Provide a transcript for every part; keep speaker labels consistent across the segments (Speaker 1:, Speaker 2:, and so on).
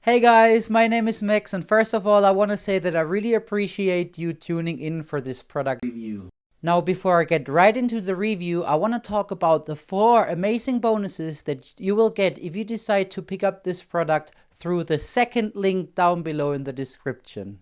Speaker 1: Hey guys, my name is Max, and first of all I want to say that I really appreciate you tuning in for this product review. Now before I get right into the review, I want to talk about the 4 amazing bonuses that you will get if you decide to pick up this product through the second link down below in the description.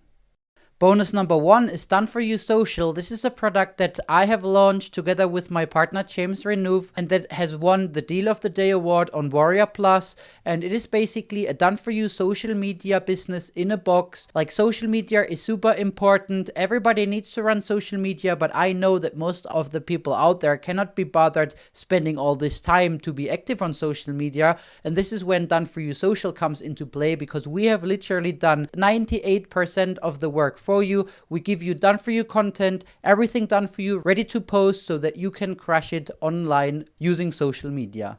Speaker 1: Bonus number 1 is Done For You Social. This is a product that I have launched together with my partner James Renouve, and that has won the Deal of the Day award on Warrior Plus. And it is basically a done for you social media business in a box. Like, social media is super important. Everybody needs to run social media, but I know that most of the people out there cannot be bothered spending all this time to be active on social media. And this is when Done For You Social comes into play, because we have literally done 98% of the work for you. We give you done for you content, everything done for you, ready to post so that you can crush it online using social media.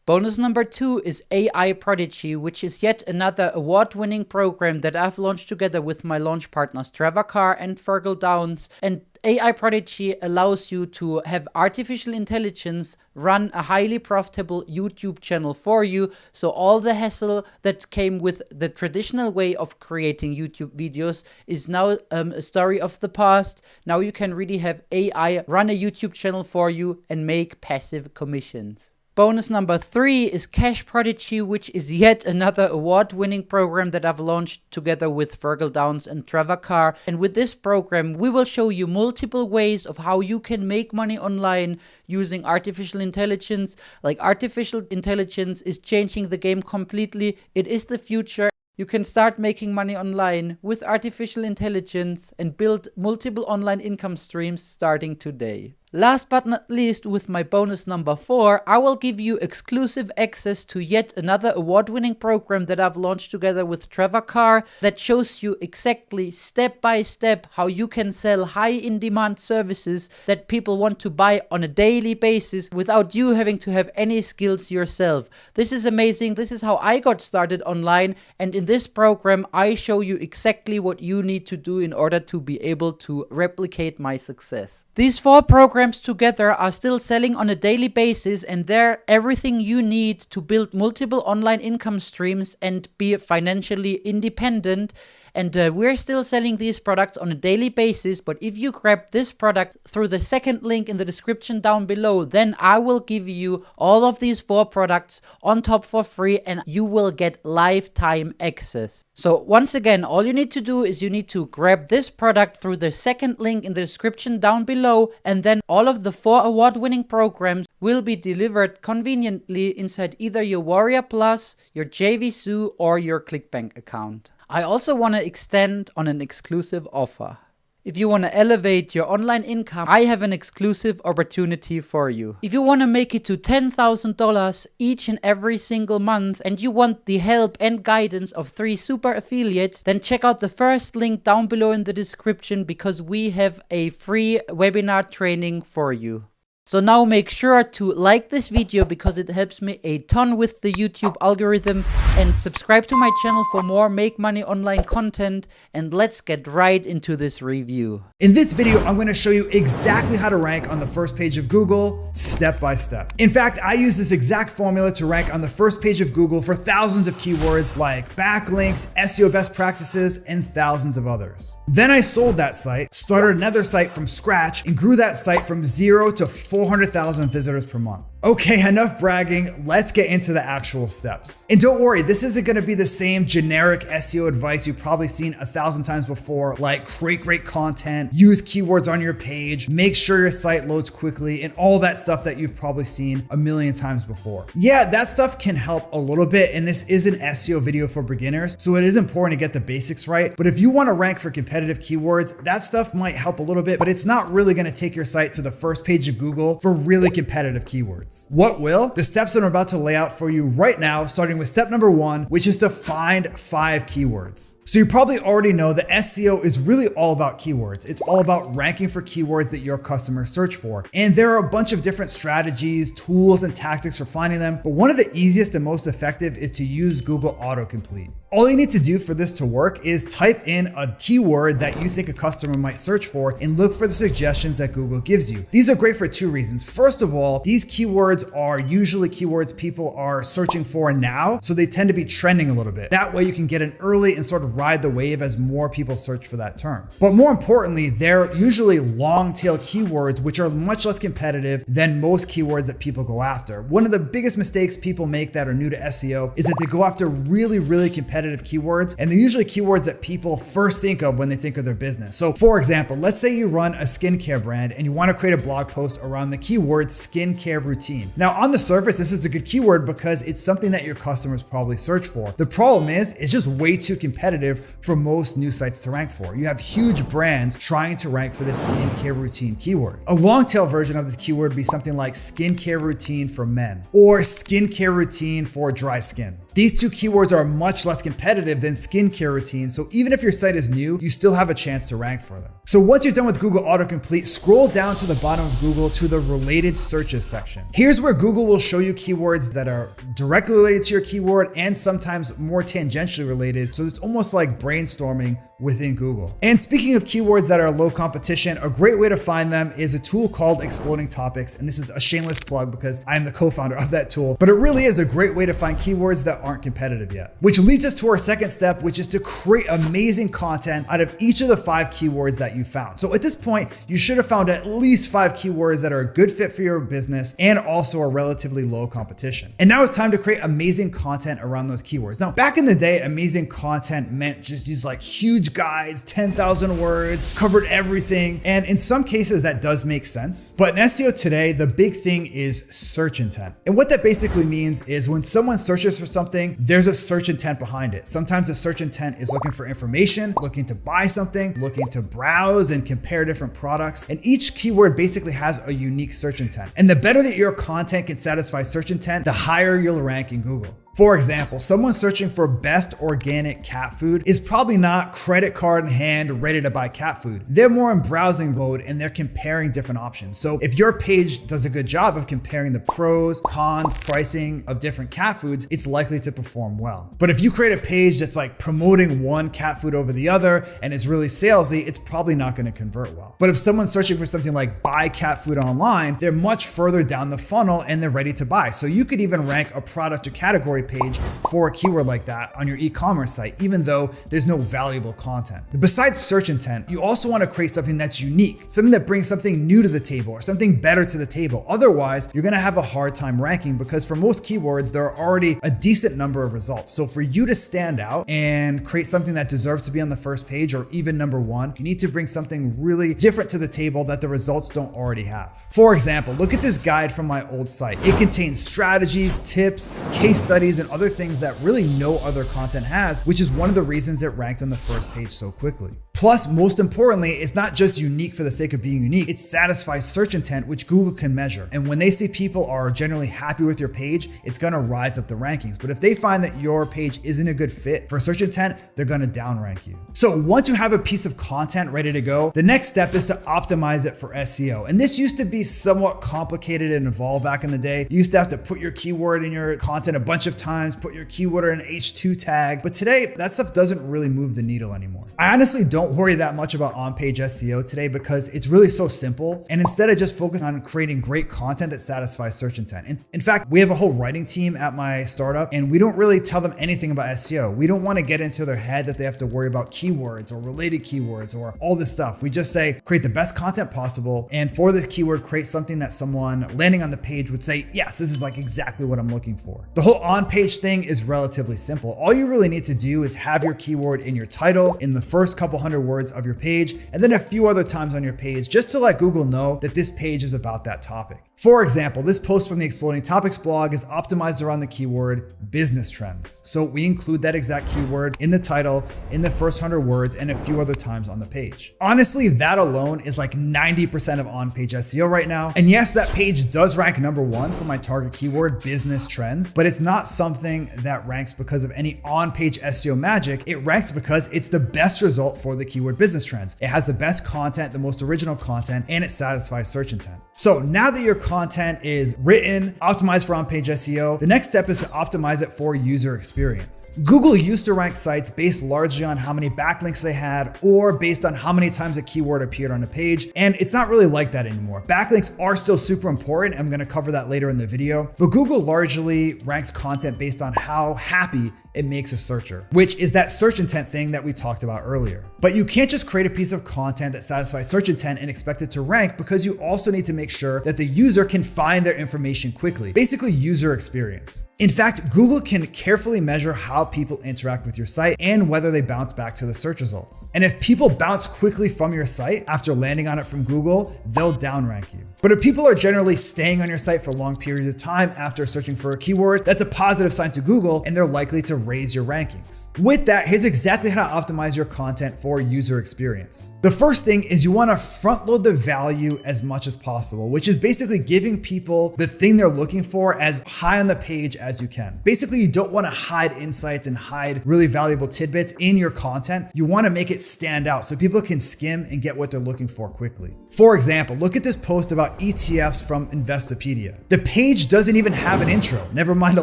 Speaker 1: Bonus number 2 is AI Prodigy, which is yet another award-winning program that I've launched together with my launch partners Trevor Carr and Fergal Downs. And AI Prodigy allows you to have artificial intelligence run a highly profitable YouTube channel for you. So all the hassle that came with the traditional way of creating YouTube videos is now a story of the past. Now you can really have AI run a YouTube channel for you and make passive commissions. Bonus number 3 is Cash Prodigy, which is yet another award-winning program that I've launched together with Fergal Downs and Trevor Carr. And with this program, we will show you multiple ways of how you can make money online using artificial intelligence. Like, artificial intelligence is changing the game completely. It is the future. You can start making money online with artificial intelligence and build multiple online income streams starting today. Last but not least, with my bonus number 4, I will give you exclusive access to yet another award-winning program that I've launched together with Trevor Carr that shows you exactly step by step how you can sell high in-demand services that people want to buy on a daily basis without you having to have any skills yourself. This is amazing. This is how I got started online, and in this program I show you exactly what you need to do in order to be able to replicate my success. These 4 programs together are still selling on a daily basis, and they're everything you need to build multiple online income streams and be financially independent. And we're still selling these products on a daily basis, but if you grab this product through the second link in the description down below, then I will give you all of these 4 products on top for free, and you will get lifetime access. So once again, all you need to do is you need to grab this product through the second link in the description down below, and then all of the 4 award-winning programs will be delivered conveniently inside either your Warrior Plus, your JVZoo, or your ClickBank account. I also want to extend on an exclusive offer. If you want to elevate your online income, I have an exclusive opportunity for you. If you want to make it to $10,000 each and every single month, and you want the help and guidance of 3 super affiliates, then check out the first link down below in the description, because we have a free webinar training for you. So now make sure to like this video, because it helps me a ton with the YouTube algorithm, and subscribe to my channel for more Make Money Online content, and let's get right into this review.
Speaker 2: In this video, I'm going to show you exactly how to rank on the first page of Google, step by step. In fact, I use this exact formula to rank on the first page of Google for thousands of keywords like backlinks, SEO best practices, and thousands of others. Then I sold that site, started another site from scratch, and grew that site from 0 to 400,000 visitors per month. Okay, enough bragging, let's get into the actual steps. And don't worry, this isn't gonna be the same generic SEO advice you've probably seen 1,000 times before, like create great content, use keywords on your page, make sure your site loads quickly, and all that stuff that you've probably seen a million times before. Yeah, that stuff can help a little bit, and this is an SEO video for beginners, so it is important to get the basics right. But if you wanna rank for competitive keywords, that stuff might help a little bit, but it's not really gonna take your site to the first page of Google for really competitive keywords. What will? The steps that I'm about to lay out for you right now, starting with step number 1, which is to find 5 keywords. So you probably already know that SEO is really all about keywords. It's all about ranking for keywords that your customers search for. And there are a bunch of different strategies, tools, and tactics for finding them, but one of the easiest and most effective is to use Google Autocomplete. All you need to do for this to work is type in a keyword that you think a customer might search for and look for the suggestions that Google gives you. These are great for 2 reasons. First of all, these keywords are usually keywords people are searching for now, so they tend to be trending a little bit. That way you can get in early and sort of ride the wave as more people search for that term. But more importantly, they're usually long tail keywords, which are much less competitive than most keywords that people go after. One of the biggest mistakes people make that are new to SEO is that they go after really, really competitive keywords, and they're usually keywords that people first think of when they think of their business. So for example, let's say you run a skincare brand and you want to create a blog post around the keyword skincare routine. Now on the surface, this is a good keyword because it's something that your customers probably search for. The problem is, it's just way too competitive for most news sites to rank for. You have huge brands trying to rank for this skincare routine keyword. A long tail version of this keyword would be something like skincare routine for men or skincare routine for dry skin. These two keywords are much less competitive than skincare routine, so even if your site is new, you still have a chance to rank for them. So once you're done with Google Autocomplete, scroll down to the bottom of Google to the related searches section. Here's where Google will show you keywords that are directly related to your keyword and sometimes more tangentially related, so it's almost like brainstorming within Google. And speaking of keywords that are low competition, a great way to find them is a tool called Exploding Topics. And this is a shameless plug because I'm the co-founder of that tool, but it really is a great way to find keywords that aren't competitive yet. Which leads us to our second step, which is to create amazing content out of each of the 5 keywords that you found. So at this point, you should have found at least 5 keywords that are a good fit for your business and also are relatively low competition. And now it's time to create amazing content around those keywords. Now, back in the day, amazing content meant just these like huge guides, 10,000 words, covered everything. And in some cases that does make sense. But in SEO today, the big thing is search intent. And what that basically means is when someone searches for something, there's a search intent behind it. Sometimes the search intent is looking for information, looking to buy something, looking to browse and compare different products. And each keyword basically has a unique search intent. And the better that your content can satisfy search intent, the higher you'll rank in Google. For example, someone searching for best organic cat food is probably not credit card in hand, ready to buy cat food. They're more in browsing mode and they're comparing different options. So if your page does a good job of comparing the pros, cons, pricing of different cat foods, it's likely to perform well. But if you create a page that's like promoting one cat food over the other and it's really salesy, it's probably not going to convert well. But if someone's searching for something like buy cat food online, they're much further down the funnel and they're ready to buy. So you could even rank a product or category page for a keyword like that on your e-commerce site, even though there's no valuable content. Besides search intent, you also want to create something that's unique, something that brings something new to the table or something better to the table. Otherwise, you're going to have a hard time ranking because for most keywords, there are already a decent number of results. So for you to stand out and create something that deserves to be on the first page or even number 1, you need to bring something really different to the table that the results don't already have. For example, look at this guide from my old site. It contains strategies, tips, case studies, and other things that really no other content has, which is one of the reasons it ranked on the first page so quickly. Plus, most importantly, it's not just unique for the sake of being unique, it satisfies search intent, which Google can measure. And when they see people are generally happy with your page, it's gonna rise up the rankings. But if they find that your page isn't a good fit for search intent, they're gonna downrank you. So once you have a piece of content ready to go, the next step is to optimize it for SEO. And this used to be somewhat complicated and involved back in the day. You used to have to put your keyword in your content a bunch of times, put your keyword in an H2 tag. But today, that stuff doesn't really move the needle anymore. I honestly don't worry that much about on-page SEO today because it's really so simple. And instead I just focus on creating great content that satisfies search intent. In fact, we have a whole writing team at my startup and we don't really tell them anything about SEO. We don't want to get into their head that they have to worry about keywords or related keywords or all this stuff. We just say, create the best content possible. And for this keyword, create something that someone landing on the page would say, yes, this is like exactly what I'm looking for. The whole on-page thing is relatively simple. All you really need to do is have your keyword in your title, in the first couple hundred words of your page, and then a few other times on your page just to let Google know that this page is about that topic. For example, this post from the Exploding Topics blog is optimized around the keyword business trends. So we include that exact keyword in the title, in the first 100 words, and a few other times on the page. Honestly, that alone is like 90% of on-page SEO right now. And yes, that page does rank number 1 for my target keyword, business trends, but it's not something that ranks because of any on-page SEO magic. It ranks because it's the best best result for the keyword business trends. It has the best content, the most original content, and it satisfies search intent. So now that your content is written, optimized for on-page SEO, the next step is to optimize it for user experience. Google used to rank sites based largely on how many backlinks they had or based on how many times a keyword appeared on a page, and it's not really like that anymore. Backlinks are still super important. I'm going to cover that later in the video, but Google largely ranks content based on how happy it makes a searcher, which is that search intent thing that we talked about earlier. But you can't just create a piece of content that satisfies search intent and expect it to rank, because you also need to make sure that the user can find their information quickly. Basically, user experience. In fact, Google can carefully measure how people interact with your site and whether they bounce back to the search results. And if people bounce quickly from your site after landing on it from Google, they'll downrank you. But if people are generally staying on your site for long periods of time after searching for a keyword, that's a positive sign to Google, and they're likely to raise your rankings. With that, here's exactly how to optimize your content for user experience. The first thing is you want to front load the value as much as possible, which is basically giving people the thing they're looking for as high on the page as you can. Basically, you don't want to hide insights and hide really valuable tidbits in your content. You want to make it stand out so people can skim and get what they're looking for quickly. For example, look at this post about ETFs from Investopedia. The page doesn't even have an intro, never mind a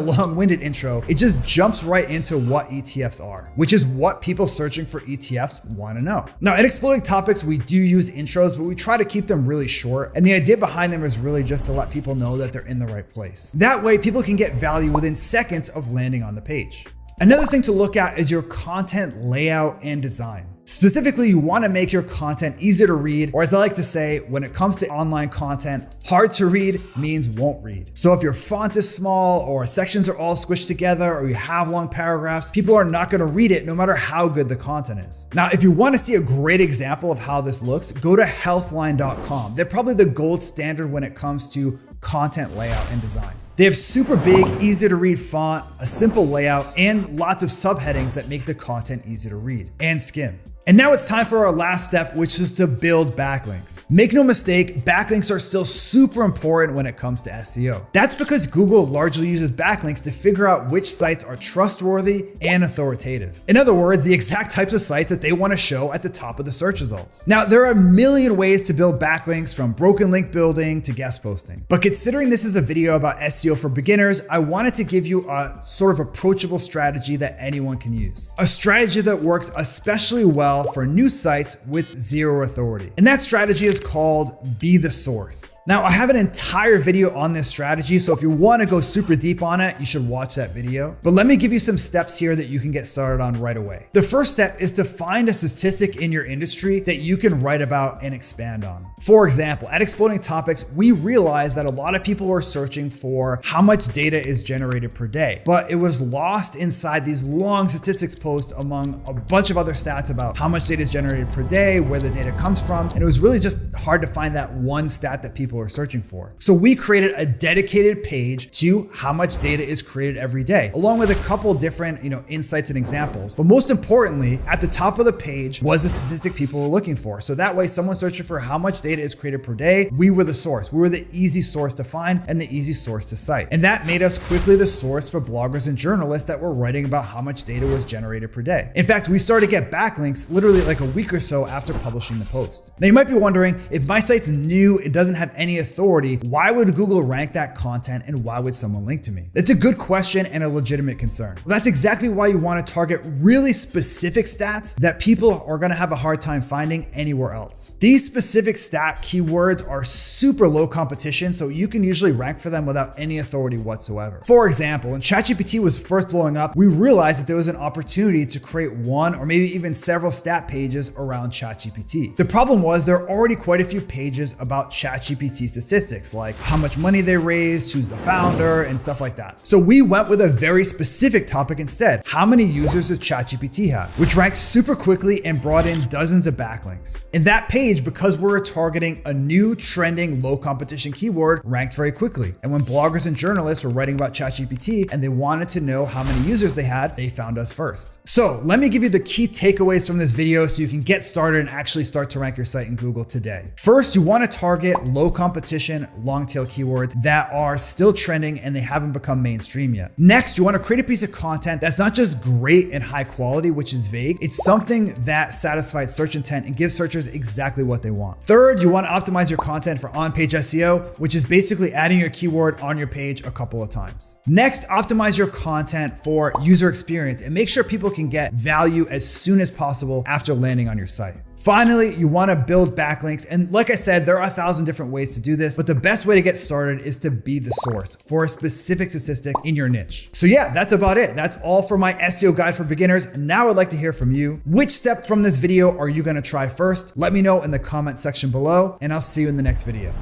Speaker 2: long-winded intro. It just jumps right into what ETFs are, which is what people searching for ETFs want to know. Now, at Exploding Topics, we do use intros, but we try to keep them really short. And the idea behind them is really just to let people know that they're in the right place. That way, people can get value within seconds of landing on the page. Another thing to look at is your content layout and design. Specifically, you want to make your content easy to read, or as I like to say, when it comes to online content, hard to read means won't read. So if your font is small or sections are all squished together or you have long paragraphs, people are not going to read it no matter how good the content is. Now, if you want to see a great example of how this looks, go to healthline.com. They're probably the gold standard when it comes to content layout and design. They have super big, easy to read font, a simple layout, and lots of subheadings that make the content easy to read and skim. And now it's time for our last step, which is to build backlinks. Make no mistake, backlinks are still super important when it comes to SEO. That's because Google largely uses backlinks to figure out which sites are trustworthy and authoritative. In other words, the exact types of sites that they want to show at the top of the search results. Now, there are a million ways to build backlinks, from broken link building to guest posting. But considering this is a video about SEO for beginners, I wanted to give you a sort of approachable strategy that anyone can use. A strategy that works especially well for new sites with zero authority. And that strategy is called Be the Source. Now, I have an entire video on this strategy, so if you want to go super deep on it, you should watch that video. But let me give you some steps here that you can get started on right away. The first step is to find a statistic in your industry that you can write about and expand on. For example, at Exploding Topics, we realized that a lot of people were searching for how much data is generated per day, but it was lost inside these long statistics posts among a bunch of other stats about how much data is generated per day, where the data comes from, and it was really just hard to find that one stat that people are searching for. So we created a dedicated page to how much data is created every day, along with a couple different, insights and examples. But most importantly, at the top of the page was the statistic people were looking for. So that way, someone searching for how much data is created per day, we were the source. We were the easy source to find and the easy source to cite. And that made us quickly the source for bloggers and journalists that were writing about how much data was generated per day. In fact, we started to get backlinks literally like a week or so after publishing the post. Now, you might be wondering, if my site's new, it doesn't have any authority, why would Google rank that content and why would someone link to me? That's a good question and a legitimate concern. Well, that's exactly why you want to target really specific stats that people are going to have a hard time finding anywhere else. These specific stat keywords are super low competition, so you can usually rank for them without any authority whatsoever. For example, when ChatGPT was first blowing up, we realized that there was an opportunity to create one or maybe even several stat pages around ChatGPT. The problem was there are already quite a few pages about ChatGPT statistics, like how much money they raised, who's the founder, and stuff like that. So we went with a very specific topic instead. How many users does ChatGPT have? Which ranked super quickly and brought in dozens of backlinks. And that page, because we're targeting a new trending low competition keyword, ranked very quickly. And when bloggers and journalists were writing about ChatGPT and they wanted to know how many users they had, they found us first. So let me give you the key takeaways from this video so you can get started and actually start to rank your site in Google today. First, you want to target low competition, long tail keywords that are still trending and they haven't become mainstream yet. Next, you want to create a piece of content that's not just great and high quality, which is vague. It's something that satisfies search intent and gives searchers exactly what they want. Third, you want to optimize your content for on-page SEO, which is basically adding your keyword on your page a couple of times. Next, optimize your content for user experience and make sure people can get value as soon as possible after landing on your site. Finally, you want to build backlinks. And like I said, there are 1,000 different ways to do this, but the best way to get started is to be the source for a specific statistic in your niche. So yeah, that's about it. That's all for my SEO guide for beginners. Now I'd like to hear from you. Which step from this video are you going to try first? Let me know in the comment section below, and I'll see you in the next video.